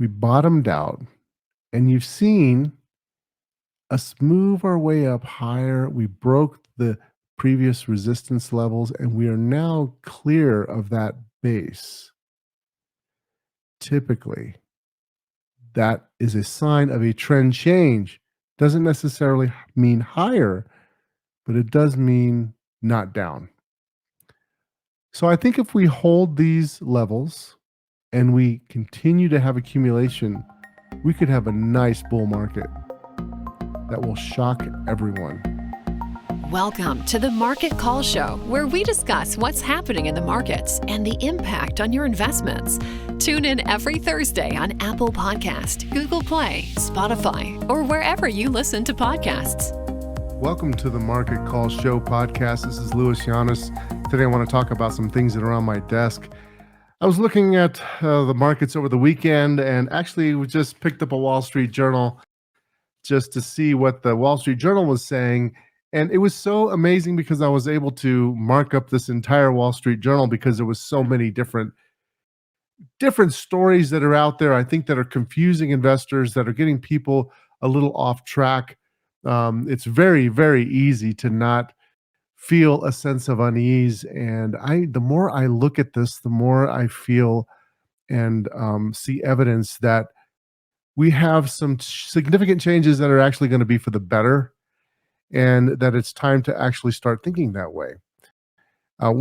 We bottomed out, and you've seen us move our way up higher. We broke the previous resistance levels, and we are now clear of that base. Typically, that is a sign of a trend change. Doesn't necessarily mean higher, but it does mean not down. So I think if we hold these levels and we continue to have accumulation, we could have a nice bull market that will shock everyone. Welcome to the Market Call Show, where we discuss what's happening in the markets and the impact on your investments. Tune in every Thursday on Apple Podcast, Google Play, Spotify, or wherever you listen to podcasts. Welcome to the Market Call Show podcast. This is Llanes. Today I want to talk about some things that are on my desk. I was looking at the markets over the weekend, and actually we just picked up a Wall Street Journal just to see what the Wall Street Journal was saying. And it was so amazing because I was able to mark up this entire Wall Street Journal because there was so many different stories that are out there, I think, that are confusing investors, that are getting people a little off track. It's very, very easy to not feel a sense of unease. And the more I look at this, the more I feel and see evidence that we have some significant changes that are actually going to be for the better, and that it's time to actually start thinking that way. I'll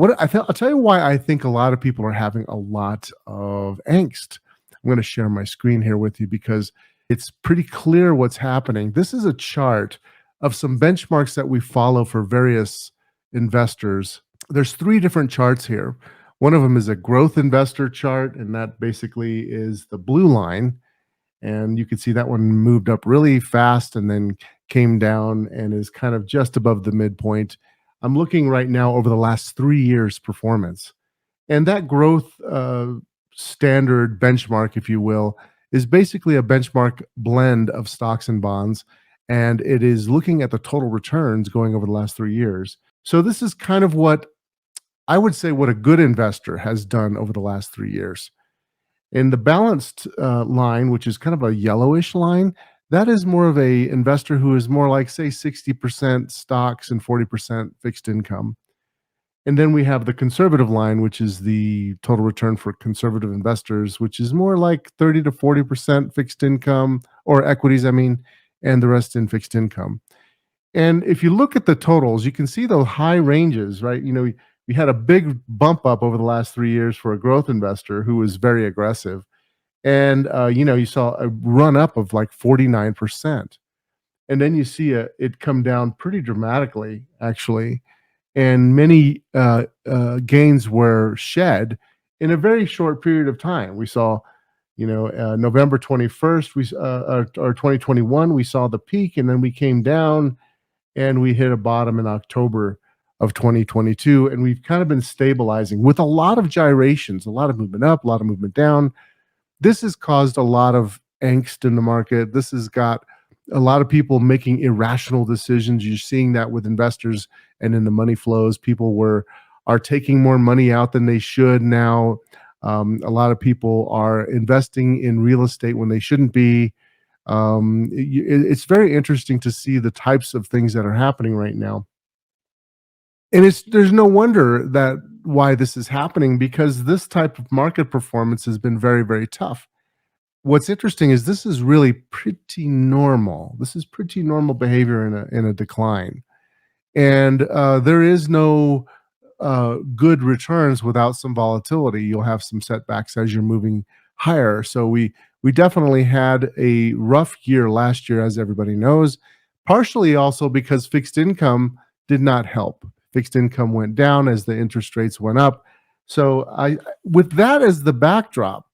tell you why I think a lot of people are having a lot of angst. I'm going to share my screen here with you because it's pretty clear what's happening. This is a chart of some benchmarks that we follow for various investors. There's three different charts here. One of them is a growth investor chart, and that basically is the blue line. And you can see that one moved up really fast and then came down and is kind of just above the midpoint. I'm looking right now over the last 3 years' performance. And that growth standard benchmark, if you will, is basically a benchmark blend of stocks and bonds. And it is looking at the total returns going over the last 3 years. So this is kind of what I would say what a good investor has done over the last 3 years. And the balanced line, which is kind of a yellowish line, that is more of a investor who is more like, say, 60% stocks and 40% fixed income. And then we have the conservative line, which is the total return for conservative investors, which is more like 30 to 40% fixed income, or equities, and the rest in fixed income. And if you look at the totals, you can see those high ranges, right? You know, we had a big bump up over the last 3 years for a growth investor who was very aggressive. And, you saw a run up of like 49%. And then you see it come down pretty dramatically, actually. And many gains were shed in a very short period of time. We saw, November 21st, or 2021, we saw the peak, and then we came down and we hit a bottom in October of 2022. And we've kind of been stabilizing with a lot of gyrations, a lot of movement up, a lot of movement down. This has caused a lot of angst in the market. This has got a lot of people making irrational decisions. You're seeing that with investors and in the money flows. People are taking more money out than they should now. A lot of people are investing in real estate when they shouldn't be. It's very interesting to see the types of things that are happening right now. And there's no wonder that why this is happening, because this type of market performance has been very, very tough. What's interesting is this is really pretty normal. This is pretty normal behavior in a decline. And there is no good returns without some volatility. You'll have some setbacks as you're moving higher. So we definitely had a rough year last year, as everybody knows, partially also because fixed income did not help. Fixed income went down as the interest rates went up. So with that as the backdrop,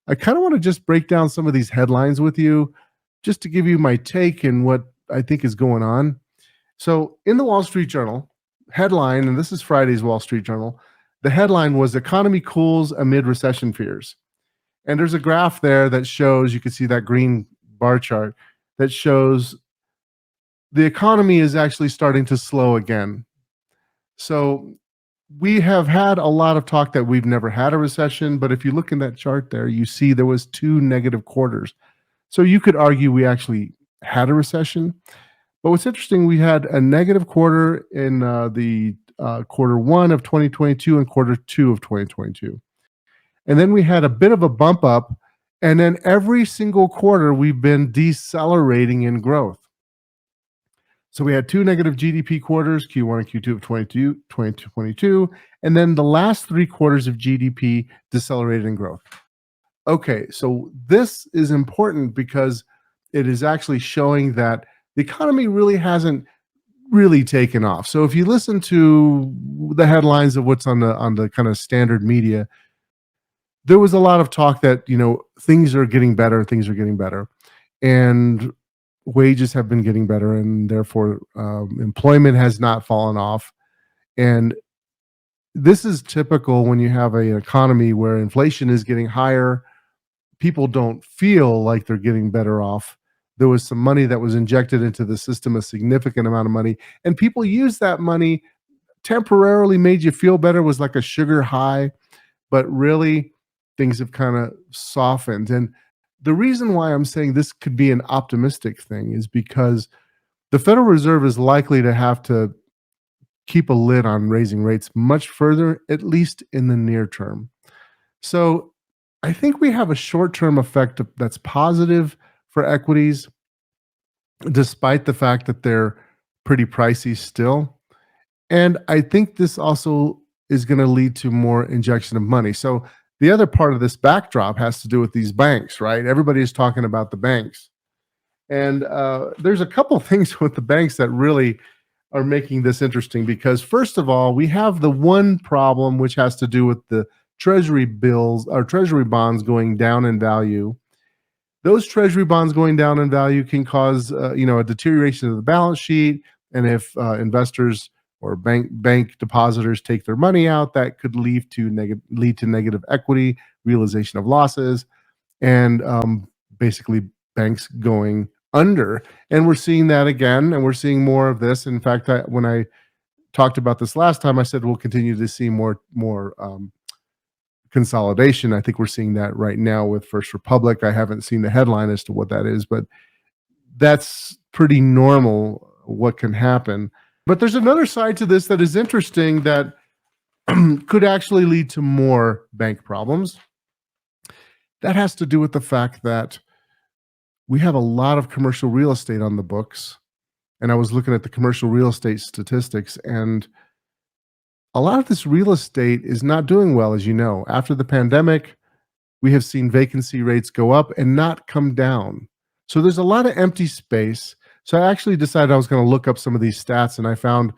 I kind of want to just break down some of these headlines with you, just to give you my take and what I think is going on. So in the Wall Street Journal headline, and this is Friday's Wall Street Journal, the headline was "Economy Cools Amid Recession Fears." And there's a graph there that shows, you can see that green bar chart, that shows the economy is actually starting to slow again. So We have had a lot of talk that we've never had a recession, but if you look in that chart there, you see there was 2 negative quarters. So you could argue we actually had a recession. But what's interesting, we had a negative quarter in the quarter one of 2022 and quarter two of 2022. And then we had a bit of a bump up. And then every single quarter, we've been decelerating in growth. So we had two negative GDP quarters, Q1 and Q2 of 2022, and then the last 3 quarters of GDP decelerated in growth. Okay, so this is important because it is actually showing that the economy really hasn't really taken off. So if you listen to the headlines of what's on the kind of standard media, there was a lot of talk that things are getting better, and wages have been getting better, and therefore employment has not fallen off. And this is typical when you have an economy where inflation is getting higher. People don't feel like they're getting better off. There was some money that was injected into the system, a significant amount of money, and people use that money temporarily, made you feel better, was like a sugar high, but really things have kind of softened. And the reason why I'm saying this could be an optimistic thing is because the Federal Reserve is likely to have to keep a lid on raising rates much further, at least in the near term. So I think we have a short-term effect that's positive for equities, despite the fact that they're pretty pricey still. And I think this also is going to lead to more injection of money. So the other part of this backdrop has to do with these banks, right? Everybody is talking about the banks. And there's a couple things with the banks that really are making this interesting because, first of all, we have the one problem which has to do with the treasury bills or treasury bonds going down in value. Those treasury bonds going down in value can cause a deterioration of the balance sheet. And if investors or bank depositors take their money out, that could lead to negative equity, realization of losses, and basically banks going under. And we're seeing that again, and we're seeing more of this. In fact, when I talked about this last time, I said we'll continue to see more consolidation. I think we're seeing that right now with First Republic. I haven't seen the headline as to what that is, but that's pretty normal what can happen. But there's another side to this that is interesting that could actually lead to more bank problems. That has to do with the fact that we have a lot of commercial real estate on the books. And I was looking at the commercial real estate statistics, and a lot of this real estate is not doing well, as you know. After the pandemic, we have seen vacancy rates go up and not come down. So there's a lot of empty space. So I actually decided I was going to look up some of these stats, and I found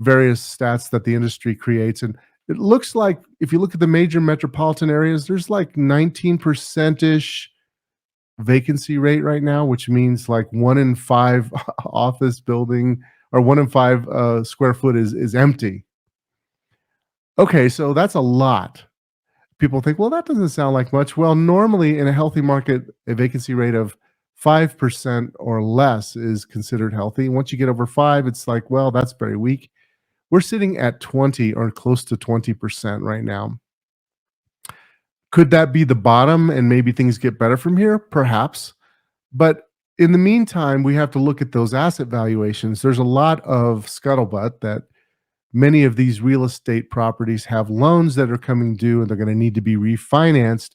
various stats that the industry creates. And it looks like if you look at the major metropolitan areas, there's like 19%-ish vacancy rate right now, which means like 1 in 5 office building or 1 in 5 square foot is empty. Okay, so that's a lot. People think, well, that doesn't sound like much. Well, normally in a healthy market, a vacancy rate of 5% or less is considered healthy. Once you get over 5, it's like, well, that's very weak. We're sitting at 20 or close to 20% right now. Could that be the bottom and maybe things get better from here? Perhaps. But in the meantime, we have to look at those asset valuations. There's a lot of scuttlebutt that many of these real estate properties have loans that are coming due and they're going to need to be refinanced.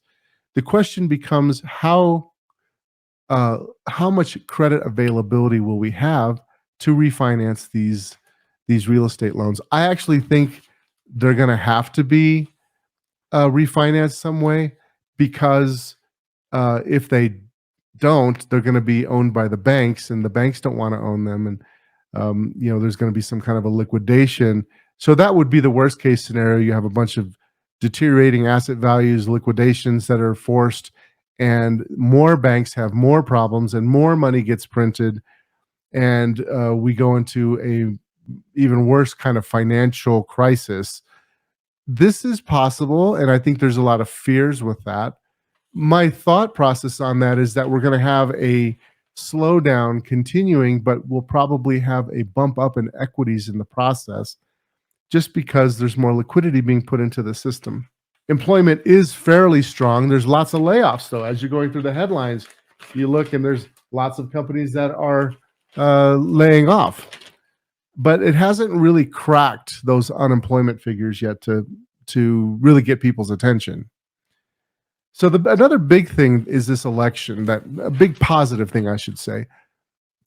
The question becomes how much credit availability will we have to refinance these real estate loans? I actually think they're going to have to be refinanced some way because if they don't, they're going to be owned by the banks, and the banks don't want to own them. And there's going to be some kind of a liquidation. So that would be the worst case scenario. You have a bunch of deteriorating asset values, liquidations that are forced, and more banks have more problems and more money gets printed. And we go into a even worse kind of financial crisis. This is possible, and I think there's a lot of fears with that. My thought process on that is that we're going to have a slowdown continuing, but we'll probably have a bump up in equities in the process. just because there's more liquidity being put into the system. Employment is fairly strong. There's lots of layoffs, though. As you're going through the headlines, you look and there's lots of companies that are laying off. But it hasn't really cracked those unemployment figures yet to really get people's attention. So another big thing is this election, that a big positive thing, I should say.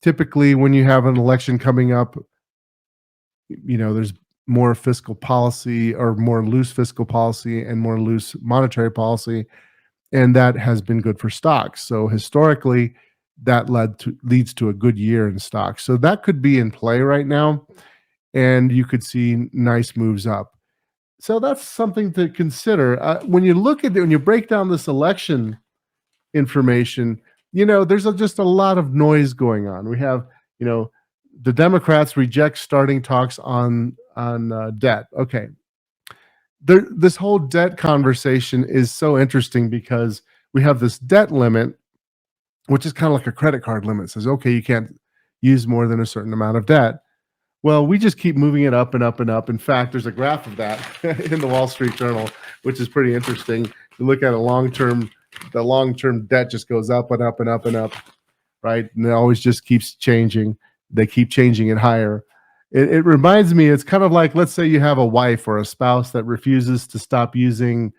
Typically, when you have an election coming up, there's more fiscal policy or more loose fiscal policy and more loose monetary policy, and that has been good for stocks. So historically, that leads to a good year in stocks. So that could be in play right now, and you could see nice moves up. So that's something to consider. When you look at it, when you break down this election information, there's just a lot of noise going on. We have, the Democrats reject starting talks on debt. Okay, this whole debt conversation is so interesting because we have this debt limit, which is kind of like a credit card limit. It says, okay, you can't use more than a certain amount of debt. Well, we just keep moving it up and up and up. In fact, there's a graph of that in the Wall Street Journal, which is pretty interesting. You look at the long-term debt just goes up and up and up and up, right? And it always just keeps changing. They keep changing it higher. It reminds me, it's kind of like, let's say you have a wife or a spouse that refuses to stop using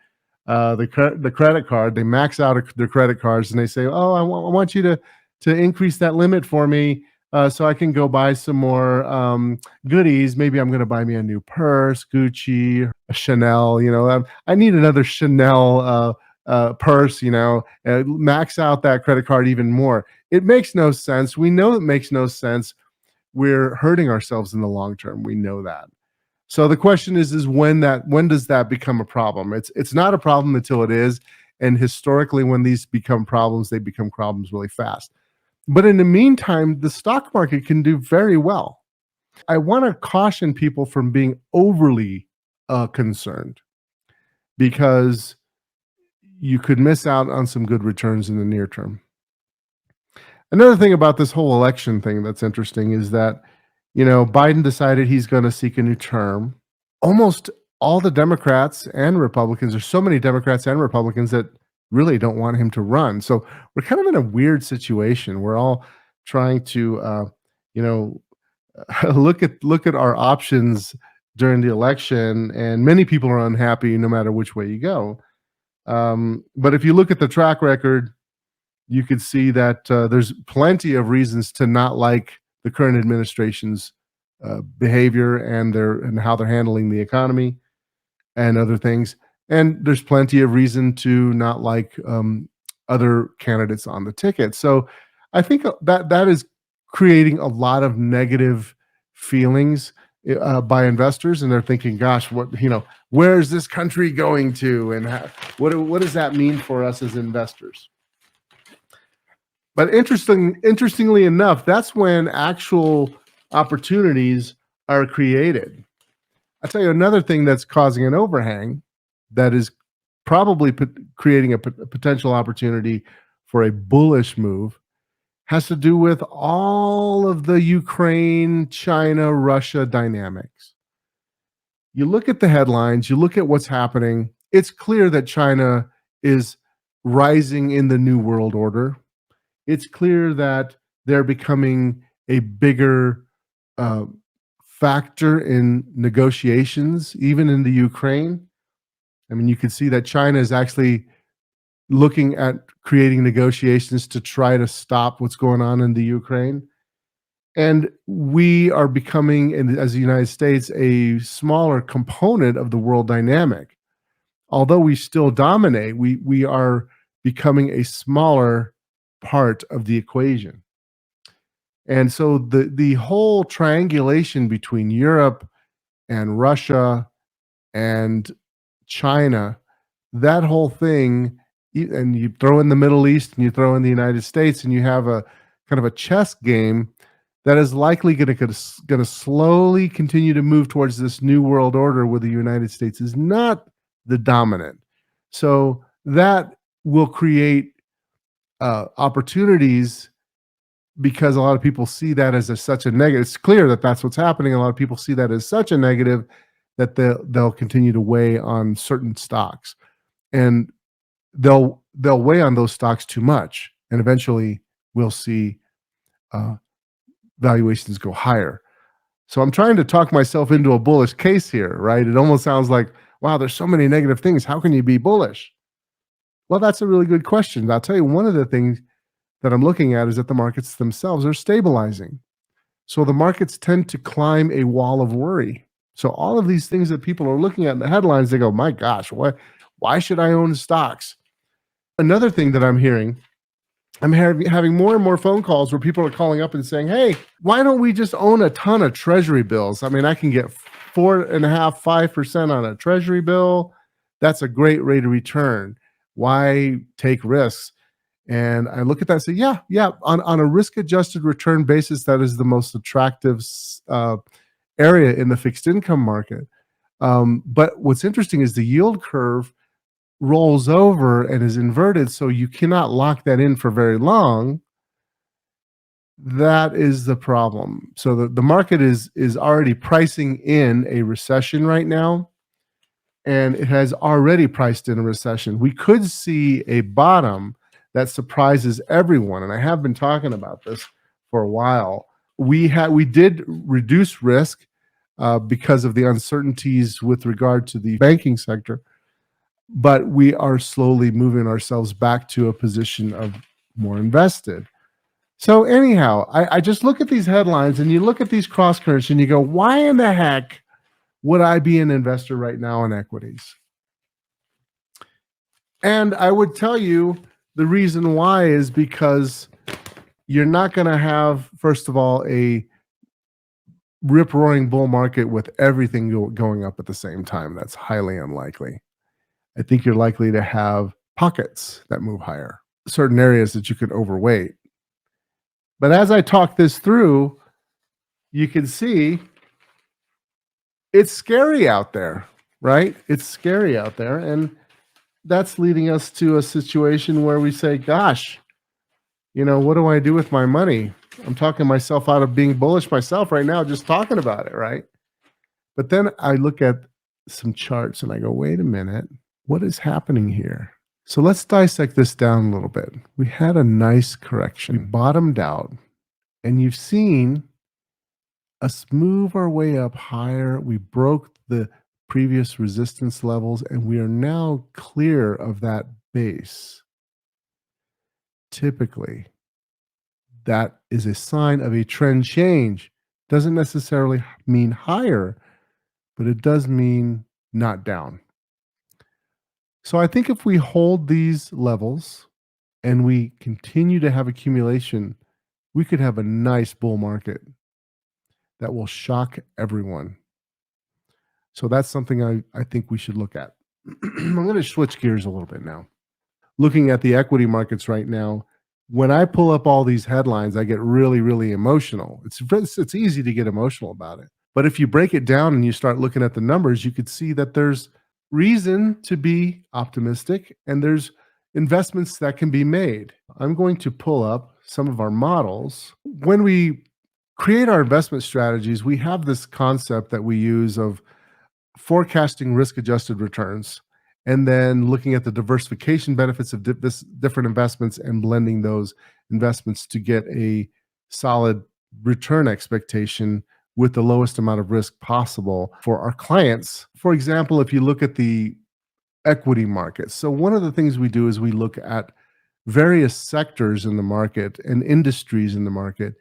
the credit card. They max out their credit cards and they say, oh, I want you to increase that limit for me. So I can go buy some more goodies. Maybe I'm going to buy me a new purse, Gucci, a Chanel. I need another Chanel purse. Max out that credit card even more. It makes no sense. We know it makes no sense. We're hurting ourselves in the long term. We know that. So the question is when does that become a problem? It's not a problem until it is. And historically, when these become problems, they become problems really fast. But in the meantime, the stock market can do very well. I want to caution people from being overly concerned, because you could miss out on some good returns in the near term. Another thing about this whole election thing that's interesting is that, Biden decided he's going to seek a new term. Almost all the Democrats and Republicans, there's so many Democrats and Republicans that really don't want him to run. So we're kind of in a weird situation. We're all trying to, look at our options during the election, and many people are unhappy no matter which way you go. But if you look at the track record, you could see that there's plenty of reasons to not like the current administration's behavior and how they're handling the economy and other things. And there's plenty of reason to not like other candidates on the ticket. So I think that is creating a lot of negative feelings by investors, and they're thinking, "Gosh, where is this country going to, and what does that mean for us as investors?" But interestingly enough, that's when actual opportunities are created. I'll tell you another thing that's causing an overhang that is probably creating a potential opportunity for a bullish move has to do with all of the Ukraine, China, Russia dynamics. You look at the headlines, you look at what's happening, it's clear that China is rising in the new world order. It's clear that they're becoming a bigger factor in negotiations, even in the Ukraine. I mean, you can see that China is actually looking at creating negotiations to try to stop what's going on in the Ukraine. And we are becoming, as the United States, a smaller component of the world dynamic. Although we still dominate, we are becoming a smaller part of the equation. And so the whole triangulation between Europe and Russia and China, that whole thing, and you throw in the Middle East and you throw in the United States, and you have a kind of a chess game that is likely going to slowly continue to move towards this new world order where the United States is not the dominant. So that will create opportunities, because a lot of people see that as such a negative. It's clear that that's what's happening. A lot of people see that as such a negative that they'll continue to weigh on certain stocks, and they'll weigh on those stocks too much, and eventually we'll see uh, valuations go higher. So I'm trying to talk myself into a bullish case here, right? It almost sounds like, wow, there's so many negative things. How can you be bullish? Well, that's a really good question. I'll tell you, one of the things that I'm looking at is that the markets themselves are stabilizing. So the markets tend to climb a wall of worry. So all of these things that people are looking at in the headlines, they go, my gosh, why should I own stocks? Another thing that I'm hearing, I'm having more and more phone calls where people are calling up and saying, hey, why don't we just own a ton of treasury bills? I mean, I can get 4.5%, 5% on a treasury bill. That's a great rate of return. Why take risks? And I look at that and say, yeah, on a risk-adjusted return basis, that is the most attractive area in the fixed income market. But what's interesting is the yield curve rolls over and is inverted, so you cannot lock that in for very long. That is the problem. So the market is already pricing in a recession right now, and it has already priced in a recession. We could see a bottom that surprises everyone, and I have been talking about this for a while. We did reduce risk because of the uncertainties with regard to the banking sector, but we are slowly moving ourselves back to a position of more invested. So anyhow, I just look at these headlines and you look at these cross currents and you go, why in the heck would I be an investor right now in equities? And I would tell you the reason why is because you're not going to have, first of all, a rip-roaring bull market with everything going up at the same time. That's highly unlikely. I think you're likely to have pockets that move higher, certain areas that you could overweight. But as I talk this through, you can see it's scary out there, right? It's scary out there. And that's leading us to a situation where we say, gosh, what do I do with my money? I'm talking myself out of being bullish myself right now, just talking about it, right? But then I look at some charts and I go, wait a minute, what is happening here? So let's dissect this down a little bit. We had a nice correction. We bottomed out, and you've seen us move our way up higher. We broke the previous resistance levels, and we are now clear of that base. Typically, that is a sign of a trend change. Doesn't necessarily mean higher, but it does mean not down. So I think if we hold these levels and we continue to have accumulation, we could have a nice bull market that will shock everyone. So that's something I think we should look at. I'm going to switch gears a little bit now. Looking at the equity markets right now, when I pull up all these headlines, I get really, really emotional. It's easy to get emotional about it. But if you break it down and you start looking at the numbers, you could see that there's reason to be optimistic and there's investments that can be made. I'm going to pull up some of our models. When we create our investment strategies, we have this concept that we use of forecasting risk-adjusted returns and then looking at the diversification benefits of different investments and blending those investments to get a solid return expectation with the lowest amount of risk possible for our clients. For example, if you look at the equity market, so one of the things we do is we look at various sectors in the market and industries in the market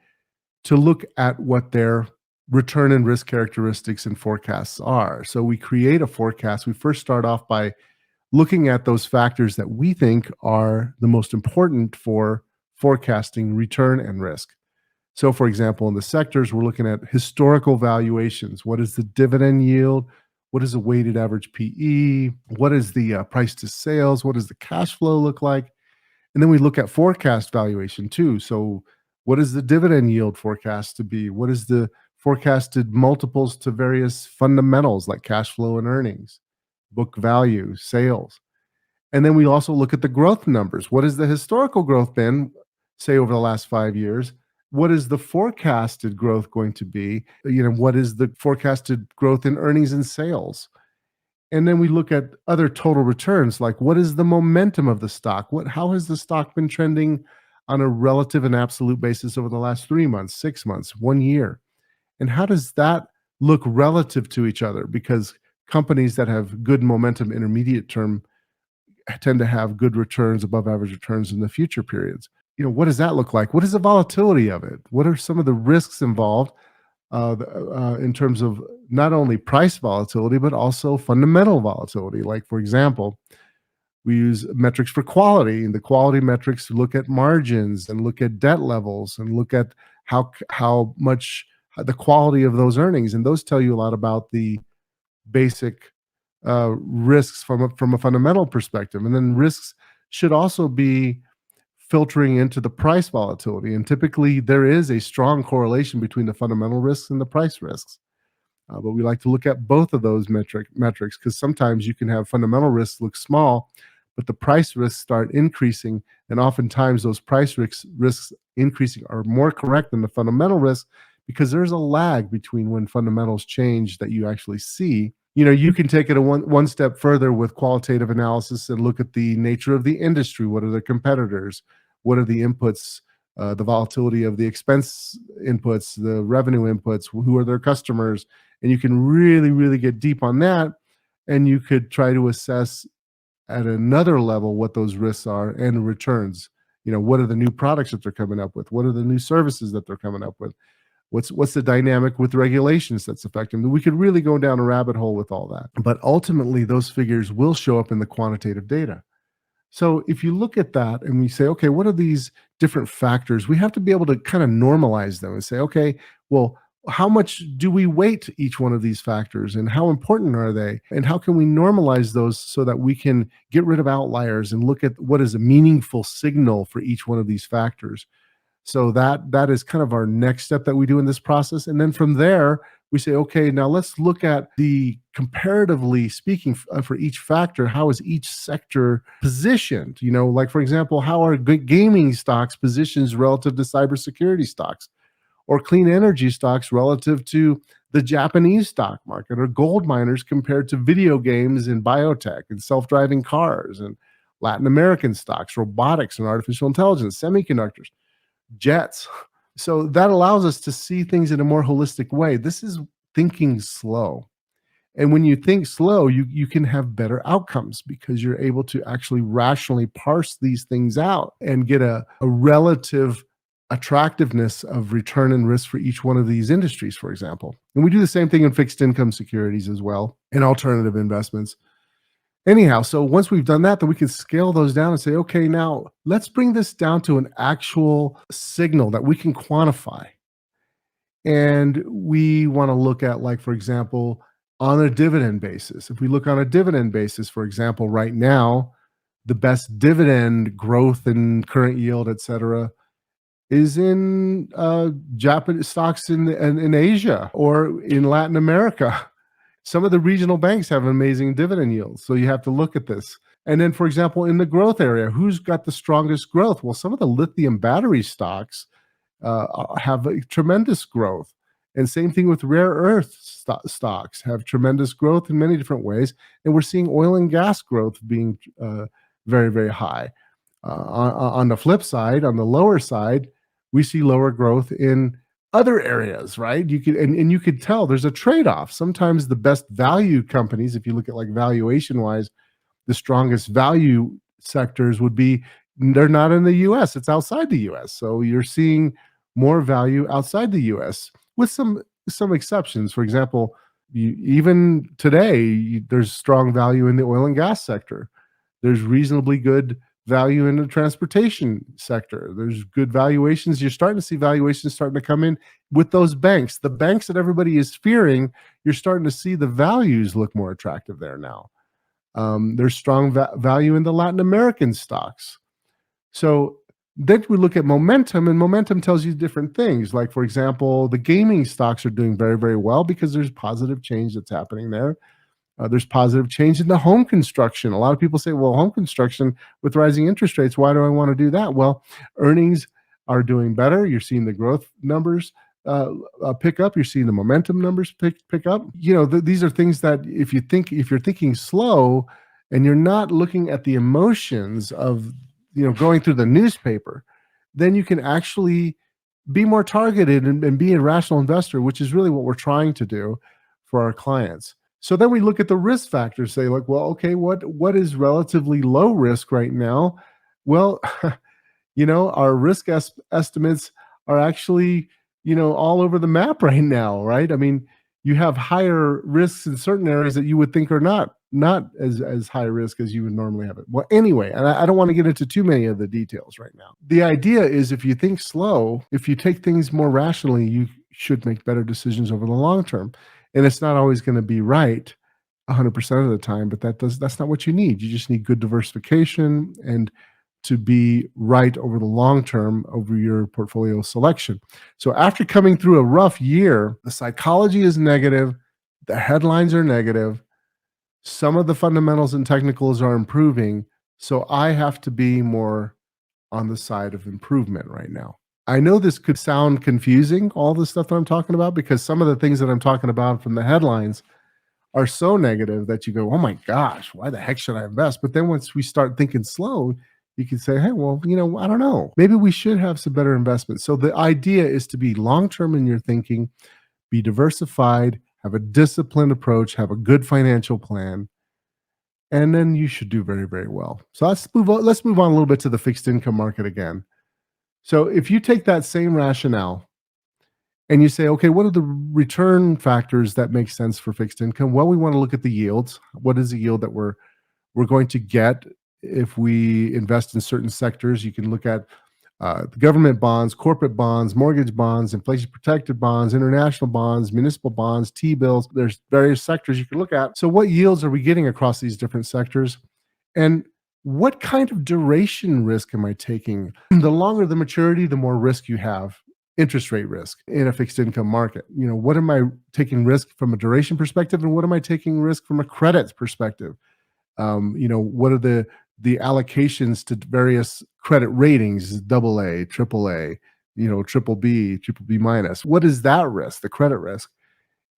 to look at what their return and risk characteristics and forecasts are. So we create a forecast. We first start off by looking at those factors that we think are the most important for forecasting return and risk. So for example, in the sectors, we're looking at historical valuations. What is the dividend yield? What is the weighted average PE? What is the price to sales? What does the cash flow look like? And then we look at forecast valuation too. So what is the dividend yield forecast to be? What is the forecasted multiples to various fundamentals like cash flow and earnings, book value, sales? And then we also look at the growth numbers. What has the historical growth been, say, over the last 5 years? what is the forecasted growth going to be? What is the forecasted growth in earnings and sales? And then we look at other total returns, like what is the momentum of the stock? How has the stock been trending on a relative and absolute basis over the last 3 months, 6 months, 1 year? And how does that look relative to each other? Because companies that have good momentum intermediate term tend to have good returns, above average returns in the future periods. What does that look like? What is the volatility of it? What are some of the risks involved in terms of not only price volatility, but also fundamental volatility? Like, for example, we use metrics for quality, and the quality metrics look at margins and look at debt levels and look at how much the quality of those earnings, and those tell you a lot about the basic risks from a fundamental perspective. And then risks should also be filtering into the price volatility, and typically there is a strong correlation between the fundamental risks and the price risks. But we like to look at both of those metrics, because sometimes you can have fundamental risks look small, but the price risks start increasing, and oftentimes those price risks increasing are more correct than the fundamental risks, because there's a lag between when fundamentals change that you actually see. You can take it one step further with qualitative analysis and look at the nature of the industry. What are the competitors? What are the inputs? The volatility of the expense inputs, the revenue inputs, who are their customers? And you can really, really get deep on that. And you could try to assess at another level what those risks are and returns. What are the new products that they're coming up with? What are the new services that they're coming up with? What's the dynamic with regulations that's affecting them? We could really go down a rabbit hole with all that. But ultimately, those figures will show up in the quantitative data. So if you look at that and we say, okay, what are these different factors? We have to be able to kind of normalize them and say, okay, well, how much do we weight each one of these factors, and how important are they? And how can we normalize those so that we can get rid of outliers and look at what is a meaningful signal for each one of these factors? So that is kind of our next step that we do in this process. And then from there, we say, okay, now let's look at the comparatively speaking for each factor, how is each sector positioned? Like, for example, how are gaming stocks positioned relative to cybersecurity stocks, or clean energy stocks relative to the Japanese stock market, or gold miners compared to video games and biotech and self-driving cars, and Latin American stocks, robotics and artificial intelligence, semiconductors, jets. So that allows us to see things in a more holistic way. This is thinking slow. And when you think slow, you can have better outcomes, because you're able to actually rationally parse these things out and get a relative attractiveness of return and risk for each one of these industries, for example. And we do the same thing in fixed income securities as well, and alternative investments. Anyhow, so once we've done that, then we can scale those down and say, okay, now let's bring this down to an actual signal that we can quantify. And we want to look at, like, for example, on a dividend basis. If we look on a dividend basis, for example, right now, the best dividend growth and current yield, et cetera, is in Japanese stocks in Asia or in Latin America. Some of the regional banks have amazing dividend yields. So you have to look at this. And then, for example, in the growth area, who's got the strongest growth? Well, some of the lithium battery stocks have a tremendous growth. And same thing with rare earth stocks have tremendous growth in many different ways. And we're seeing oil and gas growth being very, very high. On the flip side, on the lower side, we see lower growth in other areas, right? You could tell there's a trade-off. Sometimes the best value companies, if you look at like valuation-wise, the strongest value sectors would be, they're not in the US, it's outside the US. So you're seeing more value outside the US with some exceptions. For example, even today, there's strong value in the oil and gas sector. There's reasonably good value in the transportation sector. There's good valuations. You're starting to see valuations starting to come in with those banks. The banks that everybody is fearing, you're starting to see the values look more attractive there now. There's strong value in the Latin American stocks. So then we look at momentum, and momentum tells you different things. Like, for example, the gaming stocks are doing very, very well because there's positive change that's happening there. There's positive change in the home construction. A lot of people say, well, home construction with rising interest rates, why do I want to do that? Well, earnings are doing better. You're seeing the growth numbers pick up. You're seeing the momentum numbers pick up. These are things that if you're thinking slow and you're not looking at the emotions of going through the newspaper, then you can actually be more targeted and be a rational investor, which is really what we're trying to do for our clients. So then we look at the risk factors, say like, well, okay, what is relatively low risk right now? Well, our risk estimates are actually, all over the map right now, right? I mean, you have higher risks in certain areas that you would think are not as high risk as you would normally have it. Well, anyway, and I don't want to get into too many of the details right now. The idea is if you think slow, if you take things more rationally, you should make better decisions over the long term. And it's not always going to be right 100% of the time, but that's not what you need. You just need good diversification and to be right over the long term over your portfolio selection. So after coming through a rough year, the psychology is negative, the headlines are negative, some of the fundamentals and technicals are improving. So I have to be more on the side of improvement right now. I know this could sound confusing, all the stuff that I'm talking about, because some of the things that I'm talking about from the headlines are so negative that you go, oh my gosh, why the heck should I invest? But then once we start thinking slow, you can say, hey, well, I don't know. Maybe we should have some better investments. So the idea is to be long-term in your thinking, be diversified, have a disciplined approach, have a good financial plan, and then you should do very, very well. So let's move on a little bit to the fixed income market again. So if you take that same rationale and you say, okay, what are the return factors that make sense for fixed income? Well, we want to look at the yields. What is the yield that we're going to get if we invest in certain sectors? You can look at the government bonds, corporate bonds, mortgage bonds, inflation protected bonds, international bonds, municipal bonds, T-bills. There's various sectors you can look at. So what yields are we getting across these different sectors? And what kind of duration risk am I taking? The longer the maturity, the more risk you have, interest rate risk in a fixed income market. What am I taking risk from a duration perspective, and what am I taking risk from a credit perspective? What are the allocations to various credit ratings, AA, AAA, triple B minus? What is that risk, the credit risk?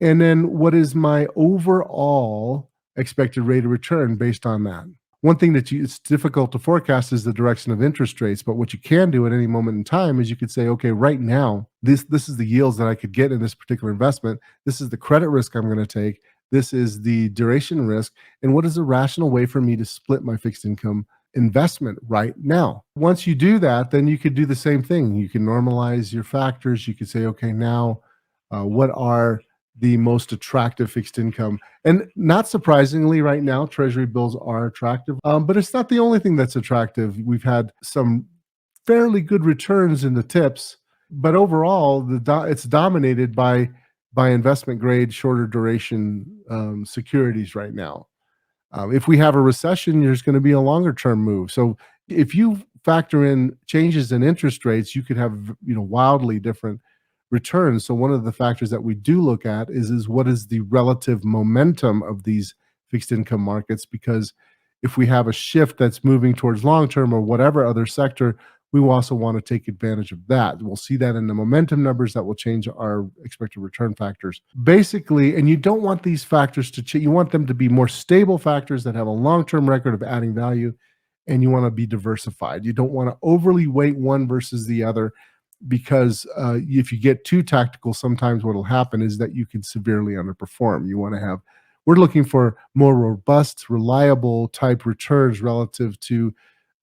And then what is my overall expected rate of return based on that? One thing it's difficult to forecast is the direction of interest rates, but what you can do at any moment in time is you could say, okay, right now, this is the yields that I could get in this particular investment. This is the credit risk I'm going to take. This is the duration risk. And what is a rational way for me to split my fixed income investment right now? Once you do that, then you could do the same thing. You can normalize your factors. You could say, okay, now what are the most attractive fixed income? And not surprisingly, right now, treasury bills are attractive, but it's not the only thing that's attractive. We've had some fairly good returns in the tips, but overall, it's dominated by investment grade, shorter duration securities right now. If we have a recession, there's going to be a longer term move. So if you factor in changes in interest rates, you could have wildly different returns. So one of the factors that we do look at is what is the relative momentum of these fixed income markets? Because if we have a shift that's moving towards long term or whatever other sector, we will also want to take advantage of that. We'll see that in the momentum numbers that will change our expected return factors. Basically, and you don't want these factors to change. You want them to be more stable factors that have a long-term record of adding value, and you want to be diversified. You don't want to overly weight one versus the other, because if you get too tactical, sometimes what will happen is that you can severely underperform. We're looking for more robust, reliable type returns relative to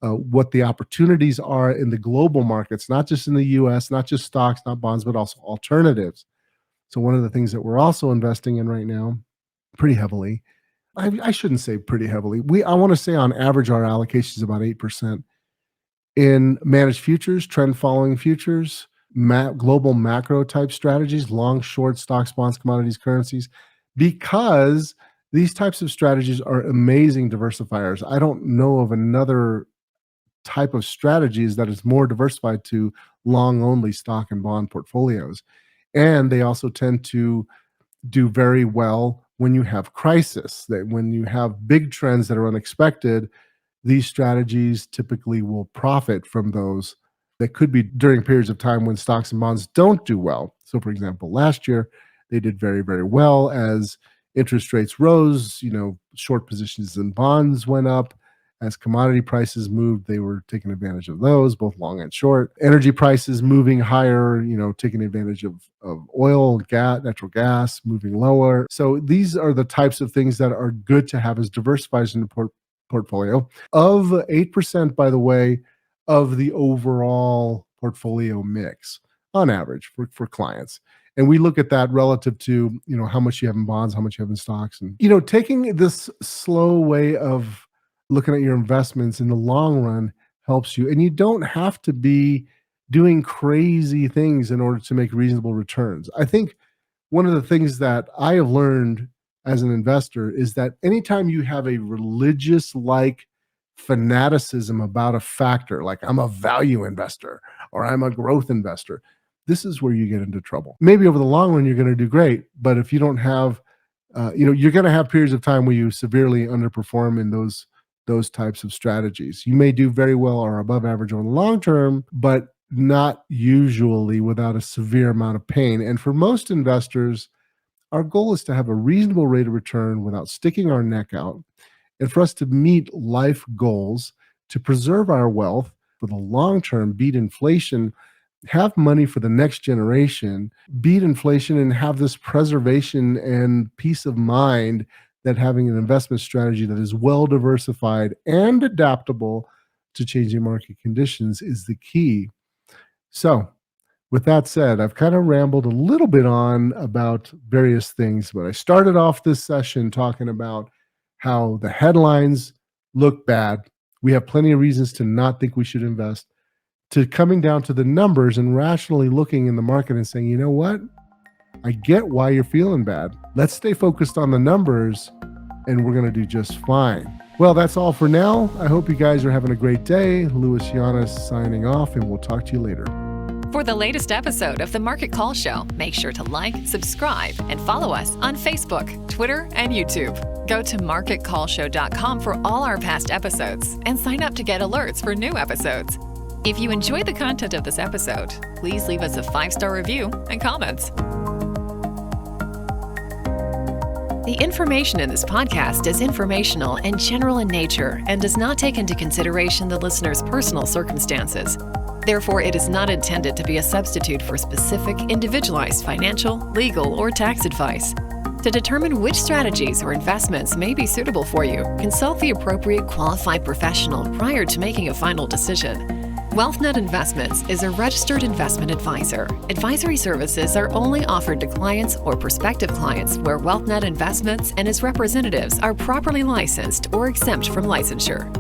what the opportunities are in the global markets, not just in the US, not just stocks, not bonds, but also alternatives. So one of the things that we're also investing in right now, pretty heavily, I shouldn't say pretty heavily. I want to say on average, our allocation is about 8% in managed futures, trend following futures, global macro type strategies, long, short, stocks, bonds, commodities, currencies, because these types of strategies are amazing diversifiers. I don't know of another type of strategies that is more diversified to long only stock and bond portfolios. And they also tend to do very well when you have crisis, that when you have big trends that are unexpected, these strategies typically will profit from those That could be during periods of time when stocks and bonds don't do well. So, for example, last year, they did very, very well as interest rates rose, short positions in bonds went up. As commodity prices moved, they were taking advantage of those, both long and short. Energy prices moving higher, taking advantage of oil, gas, natural gas moving lower. So these are the types of things that are good to have as diversified in the portfolio. Of 8%, by the way, of the overall portfolio mix on average for clients. And we look at that relative to, how much you have in bonds, how much you have in stocks. And, taking this slow way of looking at your investments in the long run helps you. And you don't have to be doing crazy things in order to make reasonable returns. I think one of the things that I have learned as an investor is that anytime you have a religious-like fanaticism about a factor, like I'm a value investor or I'm a growth investor, this is where you get into trouble. Maybe over the long run, you're going to do great. But if you don't have, you're going to have periods of time where you severely underperform in those types of strategies. You may do very well or above average over the long term, but not usually without a severe amount of pain. And for most investors, our goal is to have a reasonable rate of return without sticking our neck out, and for us to meet life goals, to preserve our wealth for the long term, beat inflation, have money for the next generation, beat inflation, and have this preservation and peace of mind that having an investment strategy that is well diversified and adaptable to changing market conditions is the key. So, with that said, I've kind of rambled a little bit on about various things, but I started off this session talking about how the headlines look bad. We have plenty of reasons to not think we should invest, to coming down to the numbers and rationally looking in the market and saying, you know what? I get why you're feeling bad. Let's stay focused on the numbers and we're going to do just fine. Well, that's all for now. I hope you guys are having a great day. Llanes signing off, and we'll talk to you later. For the latest episode of the Market Call Show, make sure to like, subscribe, and follow us on Facebook, Twitter, and YouTube. Go to marketcallshow.com for all our past episodes and sign up to get alerts for new episodes. If you enjoyed the content of this episode, please leave us a 5-star review and comments. The information in this podcast is informational and general in nature and does not take into consideration the listener's personal circumstances. Therefore, it is not intended to be a substitute for specific, individualized financial, legal, or tax advice. To determine which strategies or investments may be suitable for you, consult the appropriate qualified professional prior to making a final decision. WealthNet Investments is a registered investment advisor. Advisory services are only offered to clients or prospective clients where WealthNet Investments and its representatives are properly licensed or exempt from licensure.